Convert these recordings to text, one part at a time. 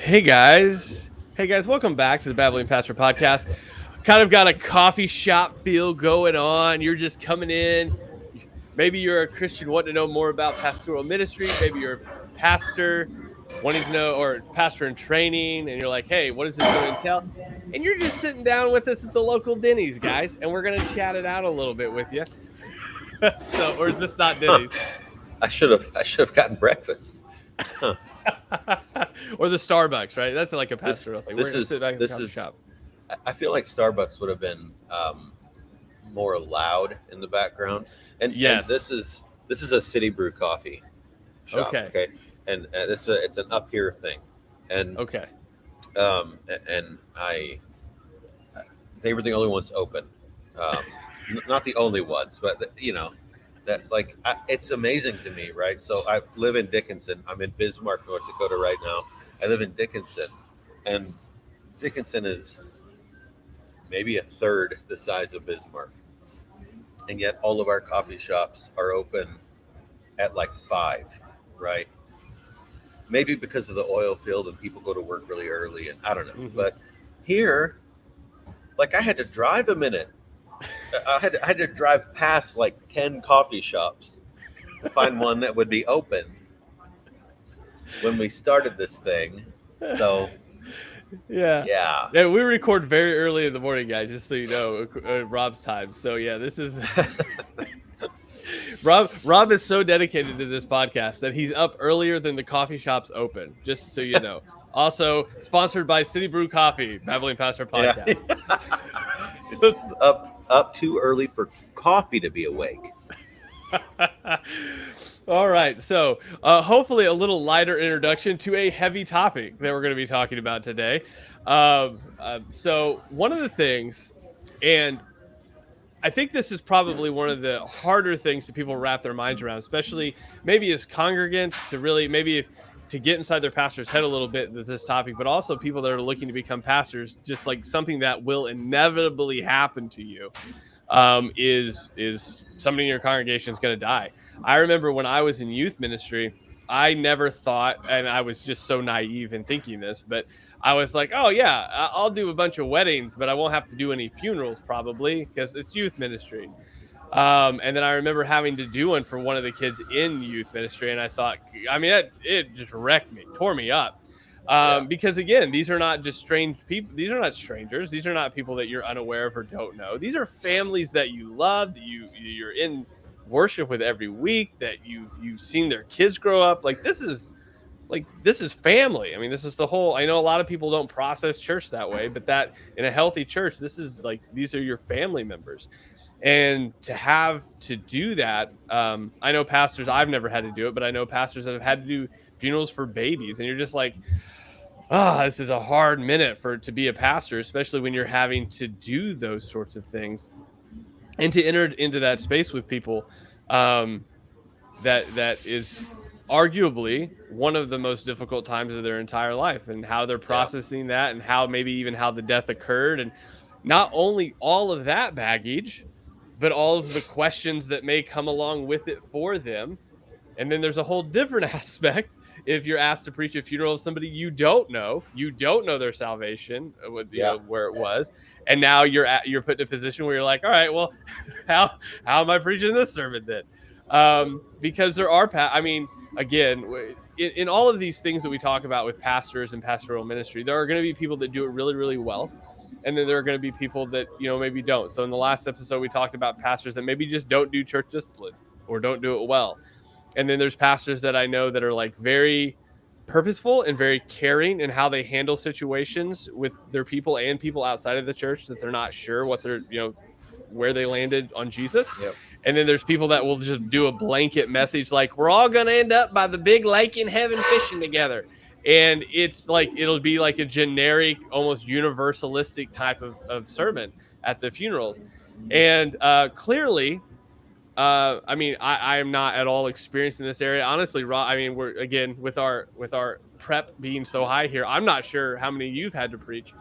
Hey guys, welcome back to the Babbling Pastor Podcast. Kind of got a coffee shop feel going on. You're just coming in. Maybe you're a Christian wanting to know more about pastoral ministry. Maybe you're a pastor wanting to know, or pastor in training, and you're like, hey, what is this going to entail? And you're just sitting down with us at the local Denny's, guys, and we're going to chat it out a little bit with you. So, or is this not Denny's? I should have gotten breakfast. Huh. Or the Starbucks, right? That's like a pastoral thing. We're This going to is sit back in the this coffee is. shop. I feel like Starbucks would have been more loud in the background, and Yes. and this is a City Brew coffee shop. Okay. And it's an up here thing, and Okay. and they were the only ones open, not the only ones, but that it's amazing to me, right? So I live in Dickinson. I'm in Bismarck, North Dakota right now. I live in Dickinson, and Dickinson is maybe a third the size of Bismarck, and yet all of our coffee shops are open at like 5, right? Maybe because of the oil field and people go to work really early, and I don't know. Mhm. But here, like, I had to drive a minute. I had to drive past like 10 coffee shops to find one that would be open when we started this thing. So Yeah. yeah. Yeah, we record very early in the morning, guys, just so you know, Rob's time. So yeah, this is Rob is so dedicated to this podcast that he's up earlier than the coffee shops open, just so you know. Also sponsored by City Brew Coffee, Babbling Pastor Yeah. Podcast. It's up too early for coffee to be awake. All right, so hopefully a little lighter introduction to a heavy topic that we're going to be talking about today. So one of the things, and I think this is probably one of the harder things that people wrap their minds around, especially maybe as congregants, to really maybe to get inside their pastor's head a little bit with this topic, but also people that are looking to become pastors, just like something that will inevitably happen to you. Is somebody in your congregation is going to die. I remember when I was in youth ministry, I never thought, and I was just so naive in thinking this, but I was like, oh yeah, I'll do a bunch of weddings, but I won't have to do any funerals probably because it's youth ministry. And then I remember having to do one for one of the kids in youth ministry, and I thought, I mean, it just wrecked me, tore me up. Yeah. Because again, these are not just strange people. These are not strangers. These are not people that you're unaware of or don't know. These are families that you love, that you're in worship with every week, that you've seen their kids grow up. This is family. I mean, this is the whole. I know a lot of people don't process church that way, but that in a healthy church, this is like these are your family members. And to have to do that, I know pastors. I've never had to do it, but I know pastors that have had to do funerals for babies, and you're just like, this is a hard minute to be a pastor, especially when you're having to do those sorts of things and to enter into that space with people. That is arguably one of the most difficult times of their entire life, and how they're processing that, and how maybe even how the death occurred, and not only all of that baggage, but all of the questions that may come along with it for them. And then there's a whole different aspect if you're asked to preach a funeral of somebody you don't know their salvation, where it was, and now you're put in a position where you're like, all right, well, how am I preaching this sermon then? Because there are, I mean, again, in all of these things that we talk about with pastors and pastoral ministry, there are going to be people that do it really, really well. And then there are going to be people that, maybe don't. So in the last episode, we talked about pastors that maybe just don't do church discipline or don't do it well. And then there's pastors that I know that are like very purposeful and very caring in how they handle situations with their people and people outside of the church that they're not sure what they're, where they landed on Jesus. Yep. And then there's people that will just do a blanket message like, we're all going to end up by the big lake in heaven fishing together. And it's like, it'll be like a generic, almost universalistic type of sermon at the funerals. And clearly, I mean, I am not at all experienced in this area. Honestly, Rob, I mean, we're again with our prep being so high here, I'm not sure how many you've had to preach.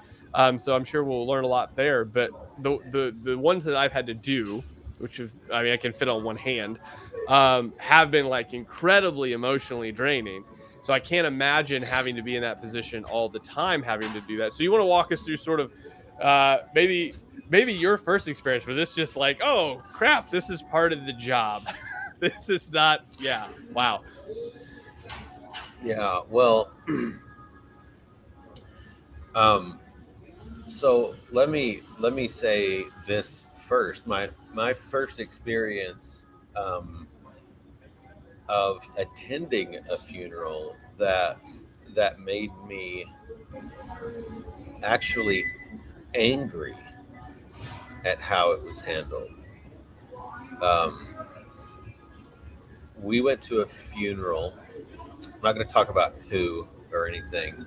So I'm sure we'll learn a lot there. But the ones that I've had to do, which is, I mean, I can fit on one hand, have been like incredibly emotionally draining. So I can't imagine having to be in that position all the time, having to do that. So you want to walk us through sort of maybe your first experience where this just like, oh crap, this is part of the job. This is not, yeah, wow. Yeah, well, so let me say this first. My first experience of attending a funeral that made me actually angry at how it was handled. Um, we went to a funeral. I'm not going to talk about who or anything,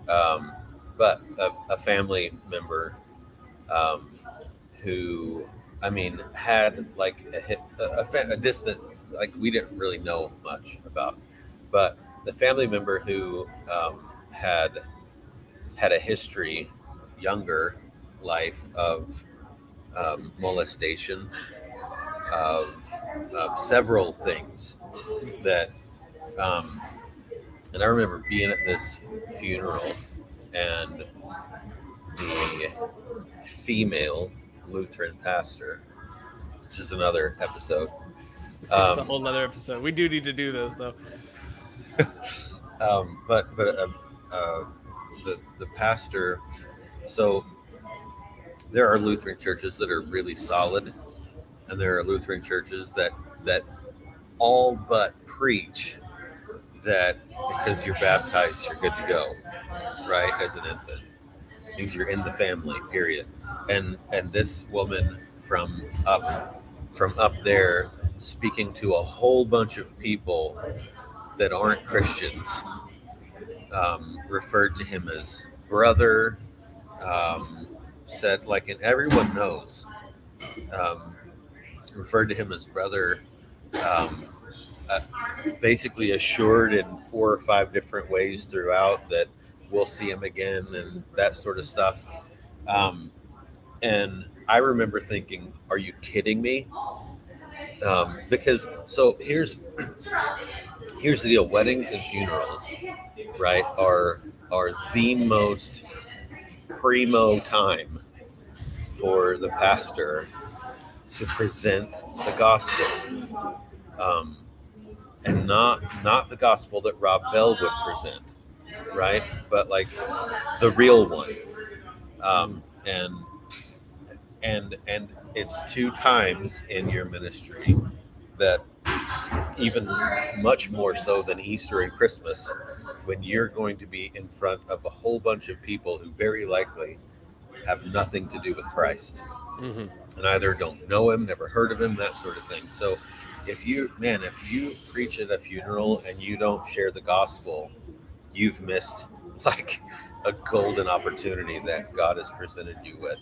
but a family member who, I mean, had like a distant, like we didn't really know much about, but the family member who had a history, younger life of molestation, of several things that, and I remember being at this funeral and the female Lutheran pastor, which is another episode. It's a whole nother episode. We do need to do those though. But the pastor. So there are Lutheran churches that are really solid, and there are Lutheran churches that all but preach that because you're baptized, you're good to go, right? As an infant, means you're in the family, period. And this woman from up there, speaking to a whole bunch of people that aren't Christians, referred to him as brother, said like, and everyone knows, referred to him as brother, basically assured in 4 or 5 different ways throughout that we'll see him again and that sort of stuff. And I remember thinking, are you kidding me? Because so here's the deal: weddings and funerals, right, are the most primo time for the pastor to present the gospel, and not the gospel that Rob Bell would present, right? But like the real one, and it's 2 times in your ministry that, even much more so than Easter and Christmas, when you're going to be in front of a whole bunch of people who very likely have nothing to do with Christ, and either don't know him, never heard of him, that sort of thing. So if you preach at a funeral and you don't share the gospel, you've missed like a golden opportunity that God has presented you with.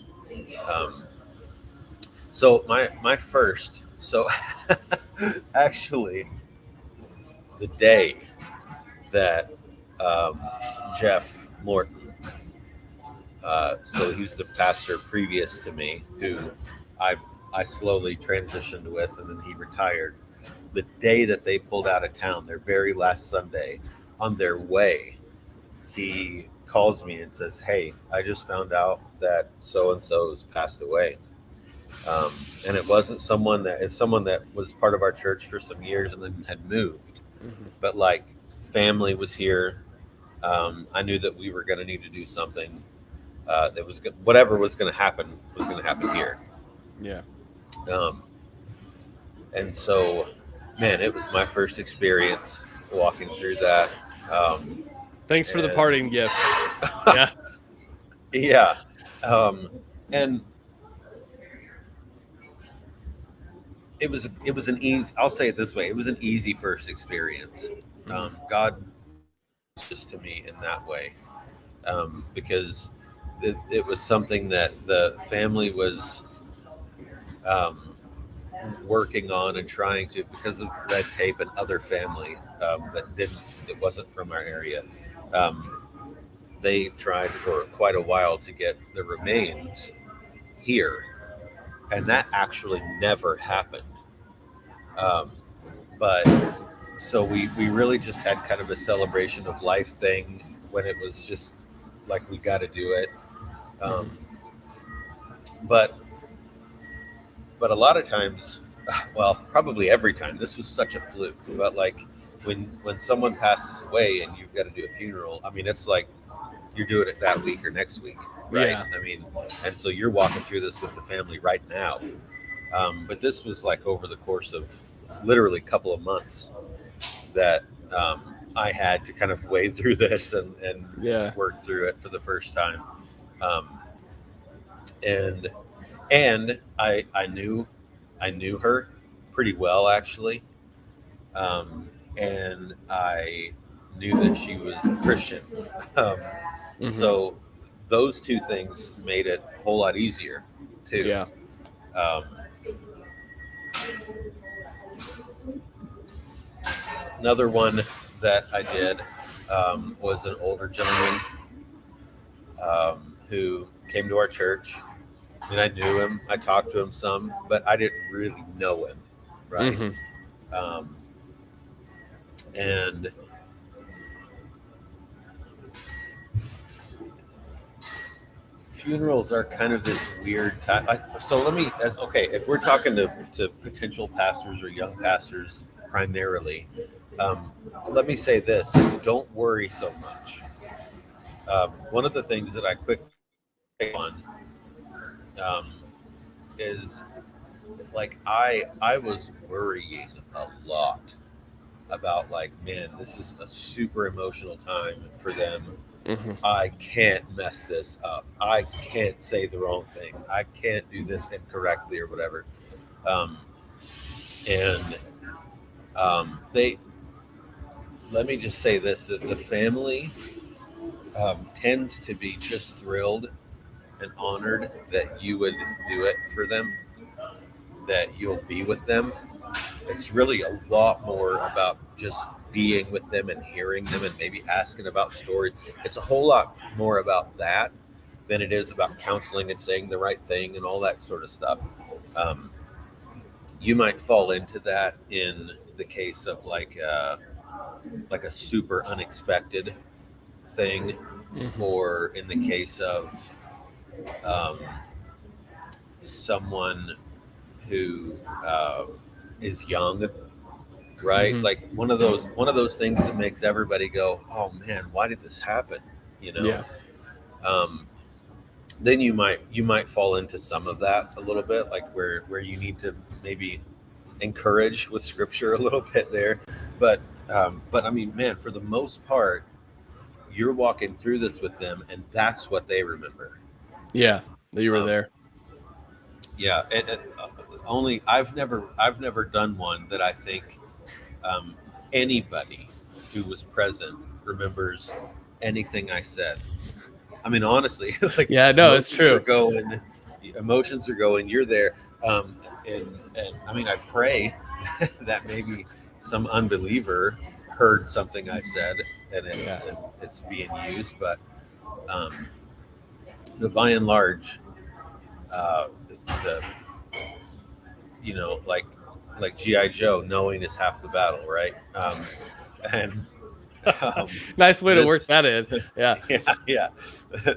So my first, so actually the day that Jeff Morton, so he's the pastor previous to me, who I slowly transitioned with, and then he retired. The day that they pulled out of town, their very last Sunday, on their way, he calls me and says, "Hey, I just found out that so-and-so's passed away." And it wasn't someone that was part of our church for some years and then had moved, but like family was here. I knew that we were going to need to do something. That was whatever was going to happen here. Yeah. And so, man, it was my first experience walking through that. Thanks for the parting gift. Yeah. Yeah. And it was an easy, I'll say it this way, it was an easy first experience. God just to me in that way, because it was something that the family was working on and trying to, because of red tape and other family that wasn't from our area. They tried for quite a while to get the remains here, and that actually never happened. But so we really just had kind of a celebration of life thing when it was just like we got to do it. But a lot of times, well, probably every time, this was such a fluke. But like when someone passes away and you've got to do a funeral, I mean, it's like you're doing it that week or next week, right? Yeah. I mean, and so you're walking through this with the family right now. But this was like over the course of literally a couple of months that I had to kind of wade through this and work through it for the first time. And I knew her pretty well, actually. And I knew that she was Christian. So those two things made it a whole lot easier too. Yeah. Another one that I did was an older gentleman who came to our church. I mean, I knew him. I talked to him some, but I didn't really know him, right? And funerals are kind of this weird time. So let me, if we're talking to potential pastors or young pastors primarily, let me say this: don't worry so much. One of the things that I quickly on is like I was worrying a lot about like, man, this is a super emotional time for them. I can't mess this up. I can't say the wrong thing. I can't do this incorrectly or whatever. They, let me just say this, that the family tends to be just thrilled and honored that you would do it for them, that you'll be with them. It's really a lot more about just being with them and hearing them and maybe asking about stories. It's a whole lot more about that than it is about counseling and saying the right thing and all that sort of stuff. You might fall into that in the case of like a super unexpected thing, or in the case of someone who is young, right? Like one of those things that makes everybody go, oh man, why did this happen? You know? Yeah. Then you might fall into some of that a little bit, like where you need to maybe encourage with scripture a little bit there. But I mean, man, for the most part, you're walking through this with them, and that's what they remember. Yeah, that you were there. Yeah, only I've never done one that I think anybody who was present remembers anything I said. I mean, honestly, like, yeah, no, it's true. Emotions are going. You're there, and I mean, I pray that maybe some unbeliever heard something I said and it's being used, but by and large, like G.I. Joe, knowing is half the battle, right? Nice way to work that in. Yeah. Yeah.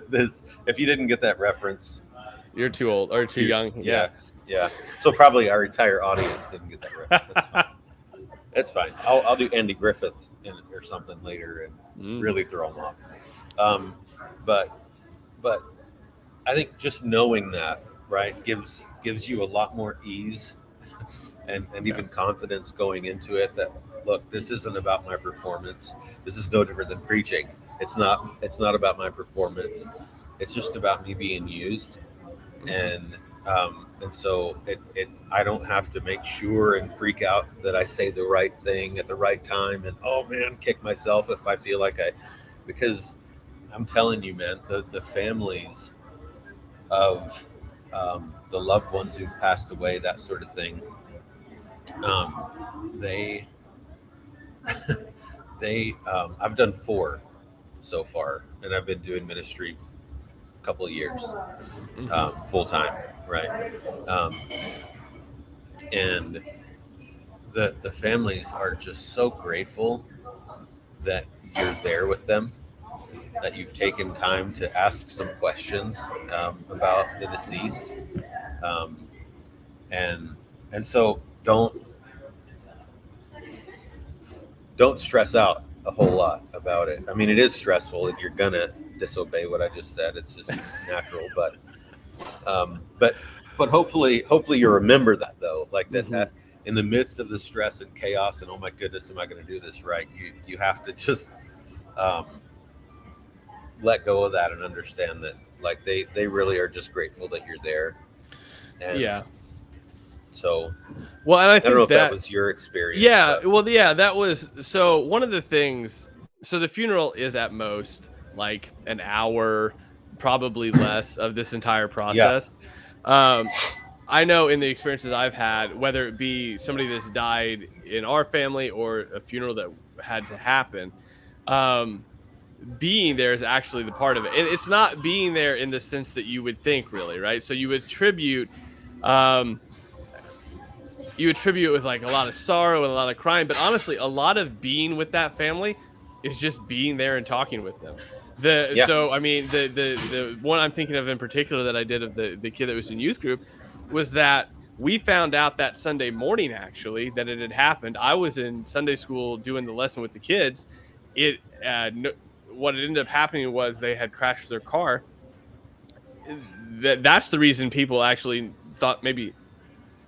This, if you didn't get that reference, you're too old or too young. Yeah. So probably our entire audience didn't get that reference. That's fine. That's fine. I'll do Andy Griffith or something later and really throw them off. But I think just knowing that, right, gives you a lot more ease and even confidence going into it, that look, this isn't about my performance. This is no different than preaching. It's not about my performance. It's just about me being used. And so I don't have to make sure and freak out that I say the right thing at the right time and, oh man, kick myself if I feel like because I'm telling you, man, the families of the loved ones who've passed away, that sort of thing, I've done 4 so far, and I've been doing ministry a couple of years, full time, right? And the families are just so grateful that you're there with them, that you've taken time to ask some questions about the deceased, um, and so don't stress out a whole lot about it. I mean, it is stressful, and you're gonna disobey what I just said. It's just natural, um, but hopefully you remember that, though, like that. Mhm. In the midst of the stress and chaos, and oh my goodness, am I going to do this right? You have to just um, let go of that and understand that, like, they really are just grateful that you're there. And Yeah. so Well, and I I don't know think if that that, was your experience, yeah, but well, yeah, that was so one of the things. So the funeral is at most like an hour, probably less of this entire yeah, process. Um, I know in the experiences I've had, whether it be somebody that's died in our family or a funeral that had to happen, um, being there is actually the part of it. And it's not being there in the sense that you would think, really, right? So um, you attribute it with like a lot of sorrow and a lot of crying, but honestly, a lot of being with that family is just being there and talking with them. yeah, I mean, the one I'm thinking of in particular that I did of the kid that was in youth group was that we found out that Sunday morning actually that it had happened. I was in Sunday school doing the lesson with the kids. It no, what ended up happening was they had crashed their car. That's the reason people actually thought maybe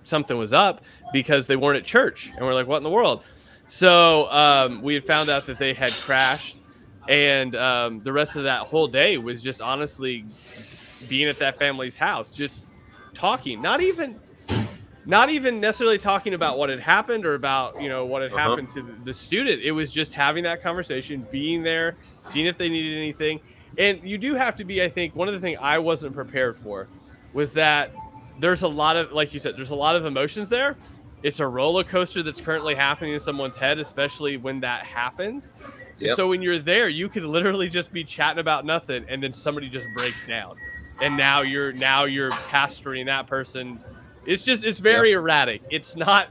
something was up, because they weren't at church, and we're like, what in the world? So we had found out that they had crashed, and the rest of that whole day was just honestly being at that family's house, just talking, not even necessarily talking about what had happened or about, what had uh huh, happened to the student. It was just having that conversation, being there, seeing if they needed anything. And you do have to be, I think, one of the things I wasn't prepared for was that there's a lot of, like you said, there's a lot of emotions there. It's a roller coaster that's currently happening in someone's head, especially when that happens. yep, So when you're there, you could literally just be chatting about nothing, and then somebody just breaks down, and now you're pastoring that person. It's yep, very erratic. It's not,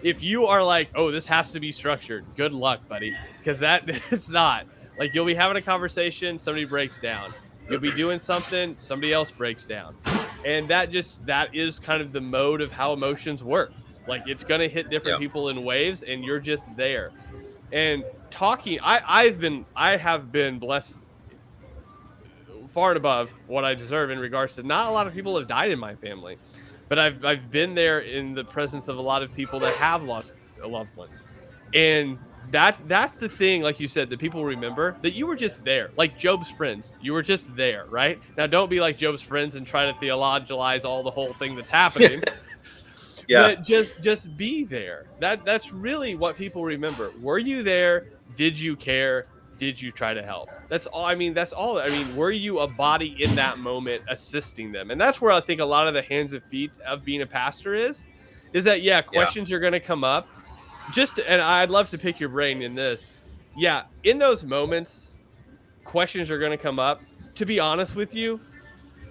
if you are like, oh, this has to be structured, good luck, buddy, because that is not. Like, you'll be having a conversation, somebody breaks down. You'll be doing something, somebody else breaks down. And that is kind of the mode of how emotions work. Like, it's going to hit different yep, people in waves, and you're just there. And talking, I have been blessed far and above what I deserve in regards to, not a lot of people have died in my family, but I've been there in the presence of a lot of people that have lost loved ones. And that's the thing, like you said, that people remember, that you were just there, like Job's friends. You were just there, right? Now, don't be like Job's friends and try to theologize all the whole thing that's happening, yeah, but just be there. That's really what people remember. Were you there? Did you care? Did you try to help? That's all. I mean, that's all. I mean, were you a body in that moment assisting them? And that's where I think a lot of the hands and feet of being a pastor is that, yeah, yeah, questions are going to come up. And I'd love to pick your brain in this. Yeah, in those moments, questions are going to come up. To be honest with you,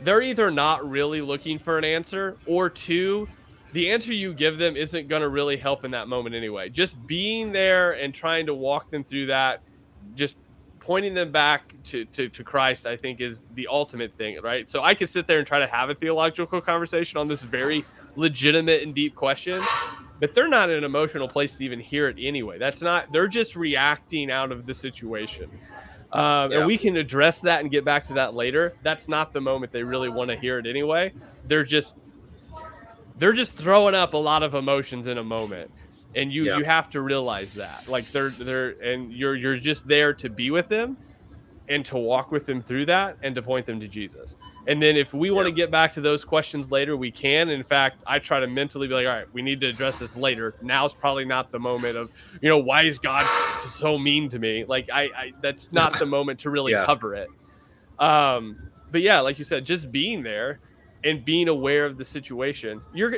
they're either not really looking for an answer, or two, the answer you give them isn't going to really help in that moment anyway. Just being there and trying to walk them through that, just pointing them back to Christ, I think, is the ultimate thing, right? So I could sit there and try to have a theological conversation on this very legitimate and deep question, but they're not in an emotional place to even hear it anyway. That's not, they're just reacting out of the situation. And yeah, we can address that and get back to that later. That's not the moment they really want to hear it anyway. They're just they're just throwing up a lot of emotions in a moment, and you yeah, you have to realize that. Like, they're and you're just there to be with them and to walk with them through that and to point them to Jesus. And then if we want yeah, to get back to those questions later, we can. In fact, I try to mentally be like, all right, we need to address this later. Now's probably not the moment of, why is God so mean to me? Like, I that's not the moment to really yeah, cover it. But yeah, like you said, just being there and being aware of the situation. You're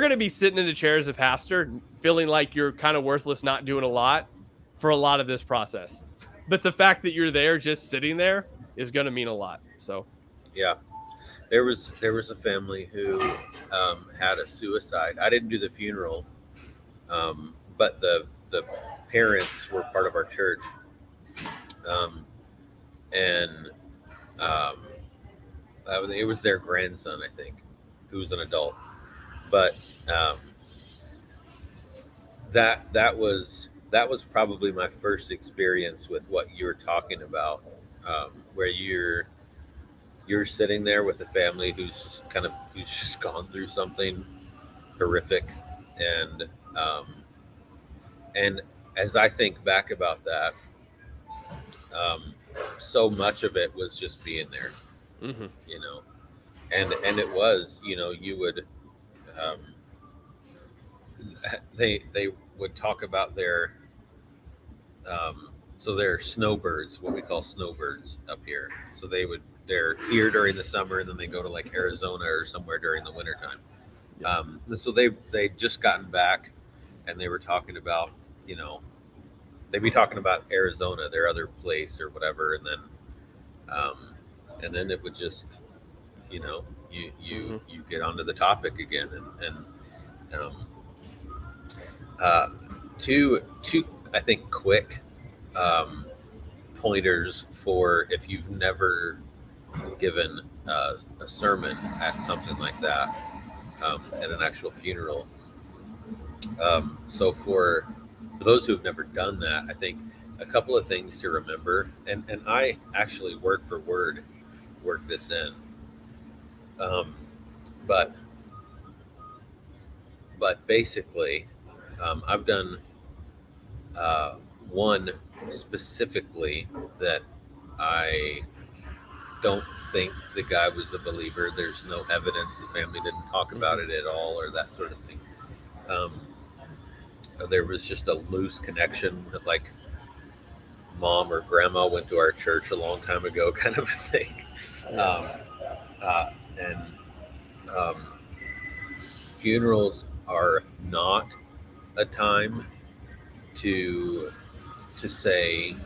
going to be sitting in a chair as a pastor feeling like you're kind of worthless, not doing a lot for a lot of this process. But the fact that you're there, just sitting there, is going to mean a lot. So, yeah. There was a family who had a suicide. I didn't do the funeral, But the parents were part of our church, and it was their grandson, I think, who was an adult. But that was probably my first experience with what you were talking about, where you're sitting there with a family who's just gone through something horrific, and as I think back about that, so much of it was just being there, you know, and it was, you know, you would, they would talk about their, so they're snowbirds, what we call snowbirds up here. So they're here during the summer, and then they go to like Arizona or somewhere during the wintertime. So they'd just gotten back, and they were talking about, you know, they'd be talking about Arizona, their other place or whatever, and then it would just, you know, you get onto the topic again, and two I think quick pointers for if you've never given a sermon at something like that, at an actual funeral. So for those who have never done that, I think a couple of things to remember, and I actually word for word work this in, but basically, I've done one specifically that I don't think the guy was a believer. There's no evidence. The family didn't talk about it at all or that sort of thing. There was just a loose connection that, like, mom or grandma went to our church a long time ago kind of a thing. Funerals are not a time to say,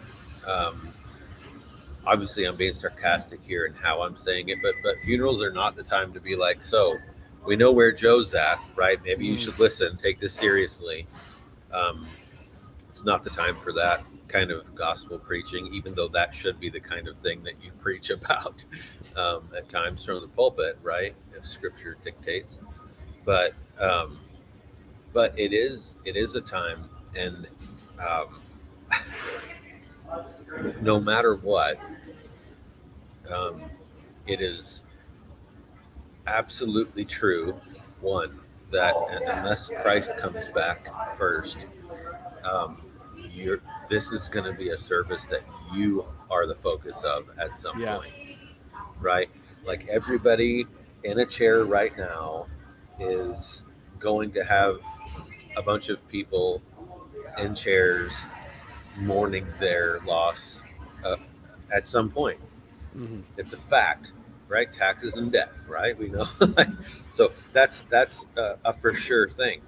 obviously I'm being sarcastic here in how I'm saying it, but funerals are not the time to be like, so we know where Joe's at, right? Maybe you should listen, take this seriously. It's not the time for that kind of gospel preaching, even though that should be the kind of thing that you preach about at times from the pulpit, right? If scripture dictates. But it is a time, and no matter what, it is absolutely true, one, that unless Christ comes back first, this is going to be a service that you are the focus of at some point, right? Like, everybody in a chair right now is going to have a bunch of people in chairs mourning their loss at some point. It's a fact, right? Taxes and death, right? We know. So that's a for sure thing.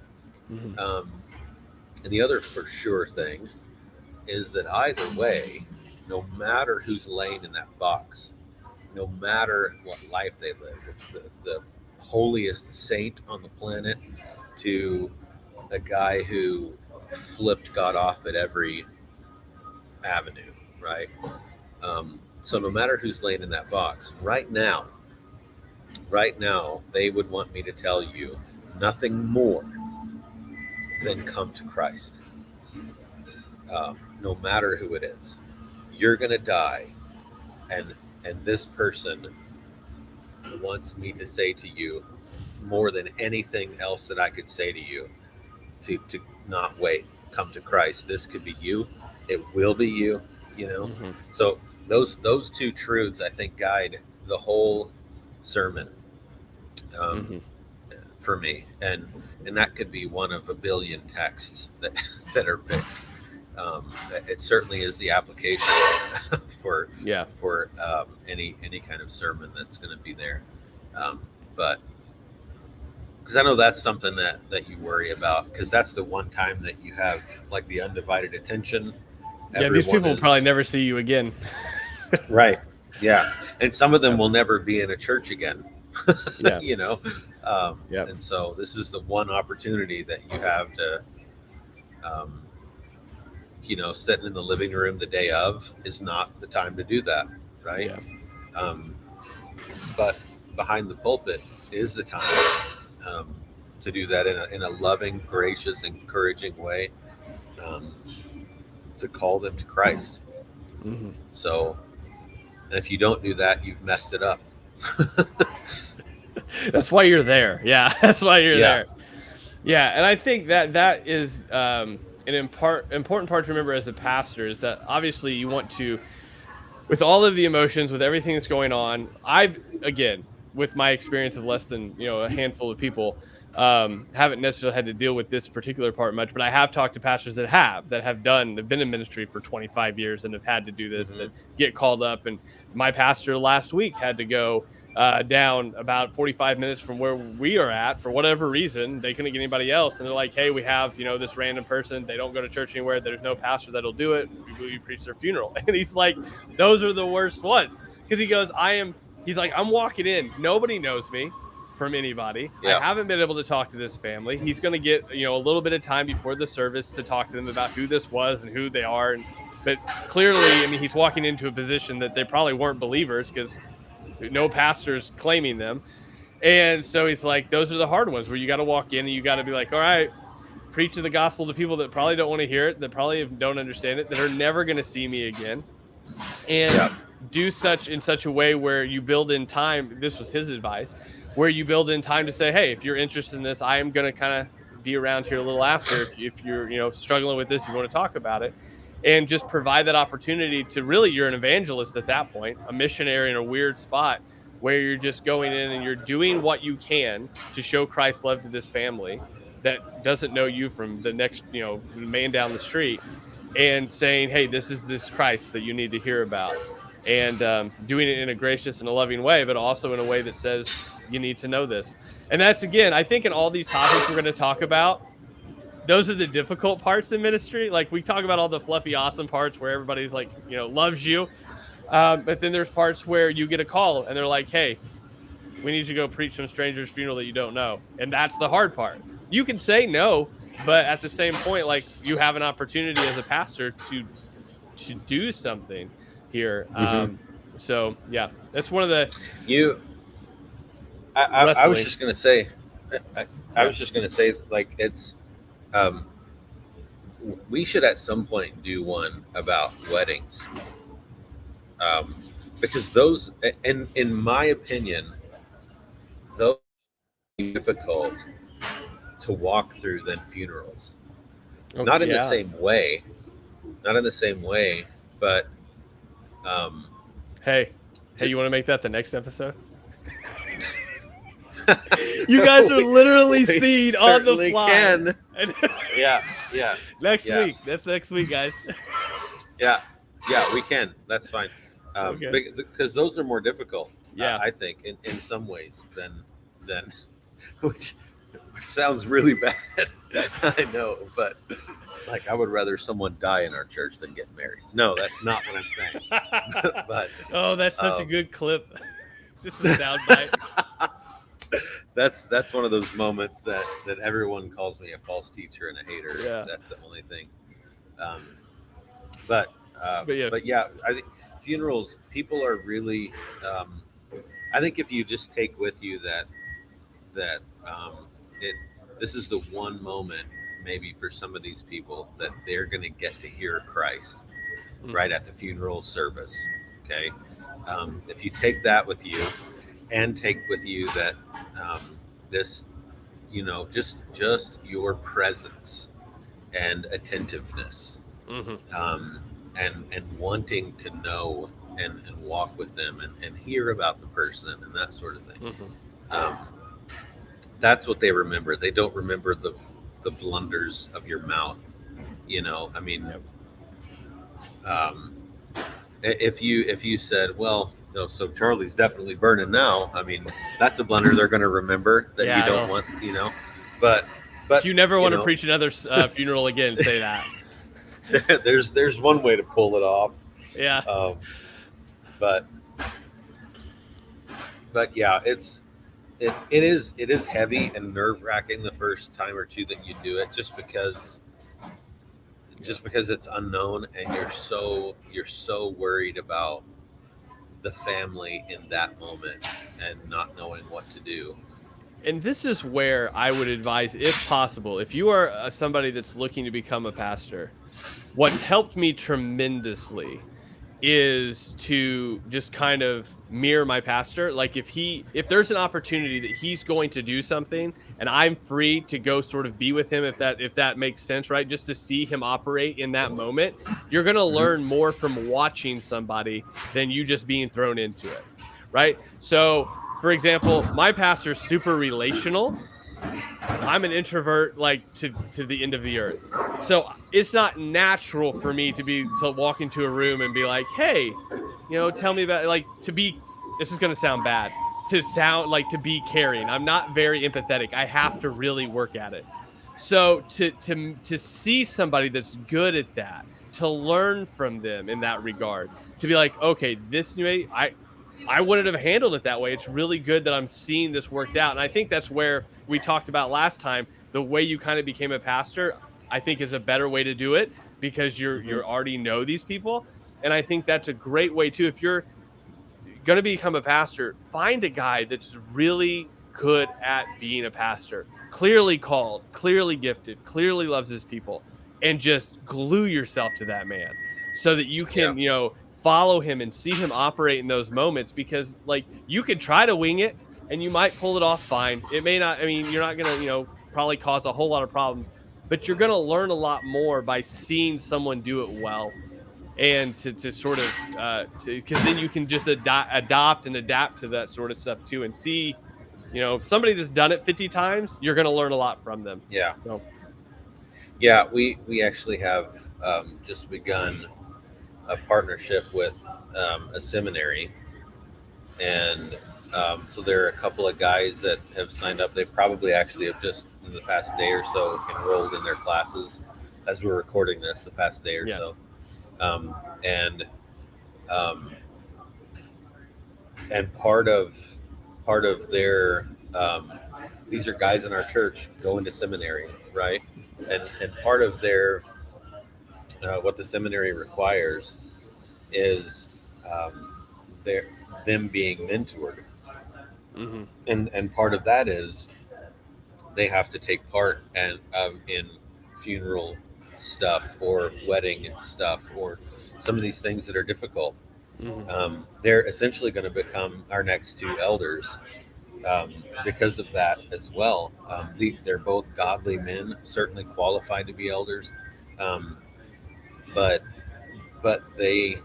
And the other for sure thing is that either way, no matter who's laying in that box, no matter what life they live, the holiest saint on the planet to a guy who flipped God off at every avenue, right? So no matter who's laying in that box, right now, they would want me to tell you nothing more than come to Christ. No matter who it is, you're going to die, and this person wants me to say to you more than anything else that I could say to you, to not wait, come to Christ. This could be you. It will be you, you know? So those two truths, I think, guide the whole sermon for me. And that could be one of a billion texts that are picked. It certainly is the application for any kind of sermon that's going to be there. But because I know that's something that you worry about, because that's the one time that you have like the undivided attention. Yeah, these people will probably never see you again. Right. Yeah. And some of them will never be in a church again. You know? And so this is the one opportunity that you have Sitting in the living room the day of is not the time to do that, right? Yeah. But behind the pulpit is the time to do that in a loving, gracious, encouraging way, to call them to Christ. Mm-hmm. So, and if you don't do that, you've messed it up. That's why you're there. Yeah, that's why you're there. Yeah, and I think that is an important part to remember as a pastor, is that obviously you want to, with all of the emotions, with everything that's going on. Again, with my experience of less than a handful of people, haven't necessarily had to deal with this particular part much, but I have talked to pastors that have been in ministry for 25 years and have had to do this, Mm-hmm. that get called up. And my pastor last week had to go down about 45 minutes from where we are at for whatever reason. They couldn't get anybody else, and they're like, hey, we have this random person, they don't go to church anywhere, there's no pastor that'll do it, we preach their funeral. And he's like, those are the worst ones, because he goes, he's like, I'm walking in, nobody knows me from anybody. Yeah. I haven't been able to talk to this family. He's going to get a little bit of time before the service to talk to them about who this was and who they are. But clearly, he's walking into a position that they probably weren't believers, because no pastors claiming them. And so he's like, those are the hard ones where you got to walk in and you got to be like, all right, preach the gospel to people that probably don't want to hear it, that probably don't understand it, that are never going to see me again. And do in such a way where you build in time. This was his advice, where you build in time to say, hey, if you're interested in this, I am going to kind of be around here a little after. If you're struggling with this, you want to talk about it, and just provide that opportunity to really, you're an evangelist at that point, a missionary in a weird spot where you're just going in and you're doing what you can to show Christ's love to this family that doesn't know you from the next, man down the street, and saying, hey, this is this Christ that you need to hear about. And doing it in a gracious and a loving way, but also in a way that says you need to know this. And that's, again, I think in all these topics we're going to talk about, those are the difficult parts in ministry. Like, we talk about all the fluffy, awesome parts where everybody's like, loves you. But then there's parts where you get a call and they're like, hey, we need you to go preach some stranger's funeral that you don't know. And that's the hard part. You can say no, but at the same point, like, you have an opportunity as a pastor to do something here. Mm-hmm. So yeah, that's one of the I was just gonna say like, it's we should at some point do one about weddings, because those, and in my opinion, those are difficult to walk through than funerals. Not in the same way, but hey, you want to make that the next episode? You guys are literally seen on the fly. Yeah. Next week. That's next week, guys. Yeah, we can. That's fine. Okay. Because those are more difficult. Yeah, I think in some ways than which sounds really bad. I know, but like, I would rather someone die in our church than get married. No, that's not what I'm saying. But that's such a good clip. Just a soundbite. That's one of those moments that everyone calls me a false teacher and a hater. Yeah. That's the only thing. But yeah, I think funerals, people are really. I think if you just take with you that this is the one moment maybe for some of these people that they're going to get to hear Christ right at the funeral service. Okay, if you take that with you, and take with you that this, just your presence and attentiveness, and wanting to know and walk with them and hear about the person and that sort of thing. That's what they remember. They don't remember the blunders of your mouth. If you said, well, no, so Charlie's definitely burning now, that's a blunder they're going to remember that you don't want, but if you never want to preach another funeral again, say that. There's one way to pull it off. Yeah. But yeah, it is heavy and nerve-wracking the first time or two that you do it, just because just because it's unknown, and you're so worried about the family in that moment and not knowing what to do. And this is where I would advise, if possible, if you are somebody that's looking to become a pastor, what's helped me tremendously is to just kind of mirror my pastor. Like if there's an opportunity that he's going to do something and I'm free to go sort of be with him, if that makes sense, right? Just to see him operate in that moment, you're going to learn more from watching somebody than you just being thrown into it. Right. So for example, my pastor's super relational. I'm an introvert, like to the end of the earth. So it's not natural for me to walk into a room and be like, hey, tell me about, like, this is going to sound bad, to be caring. I'm not very empathetic. I have to really work at it. So to see somebody that's good at that, to learn from them in that regard, to be like, okay, this new I wouldn't have handled it that way. It's really good that I'm seeing this worked out. And I think that's where we talked about last time, the way you kind of became a pastor, I think is a better way to do it, because you're already know these people. And I think that's a great way too. If you're going to become a pastor, find a guy that's really good at being a pastor, clearly called, clearly gifted, clearly loves his people, and just glue yourself to that man so that you can, follow him and see him operate in those moments. Because like, you could try to wing it and you might pull it off fine. It may not, I mean, you're not going to, probably cause a whole lot of problems, but you're going to learn a lot more by seeing someone do it well. And to sort of, because then you can just adopt and adapt to that sort of stuff too, and see, somebody that's done it 50 times, you're going to learn a lot from them. Yeah. So. Yeah, we actually have just begun a partnership with a seminary, and so there are a couple of guys that have signed up. They probably actually have just in the past day or so enrolled in their classes as we're recording this, the past day or so. And part of their these are guys in our church going to seminary, right? And part of their what the seminary requires is them being mentored, and part of that is they have to take part in funeral stuff or wedding stuff or some of these things that are difficult. They're essentially going to become our next two elders because of that as well. They're both godly men, certainly qualified to be elders, but they,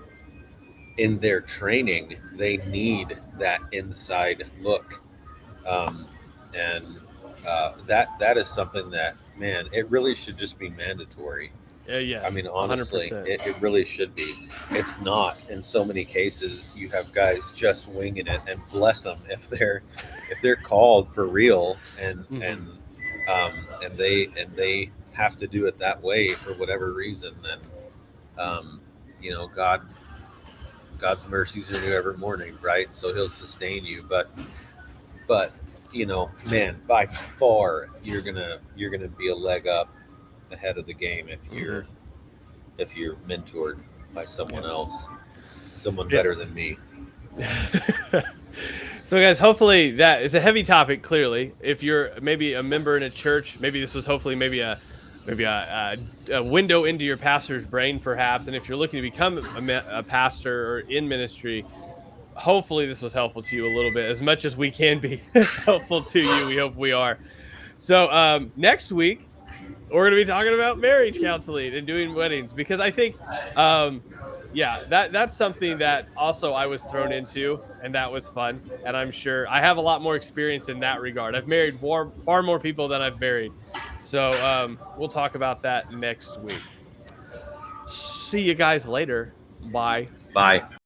in their training, they need that inside look, and that is something that, man, it really should just be mandatory. Yes, I mean, honestly, 100%. it really should be. It's not. In so many cases, you have guys just winging it, and bless them if they're called for real, and they have to do it that way for whatever reason. Then, God's mercies are new every morning, right? So He'll sustain you, but man, by far you're gonna be a leg up ahead of the game if you're mentored by someone else, someone better than me. So guys, hopefully that is a heavy topic. Clearly, if you're maybe a member in a church, maybe this was hopefully maybe a window into your pastor's brain, perhaps. And if you're looking to become a pastor or in ministry, hopefully this was helpful to you a little bit, as much as we can be helpful to you. We hope we are. So next week, we're going to be talking about marriage counseling and doing weddings, because I think, that's something that also I was thrown into, and that was fun. And I'm sure I have a lot more experience in that regard. I've married far more people than I've married. So we'll talk about that next week. See you guys later. Bye. Bye.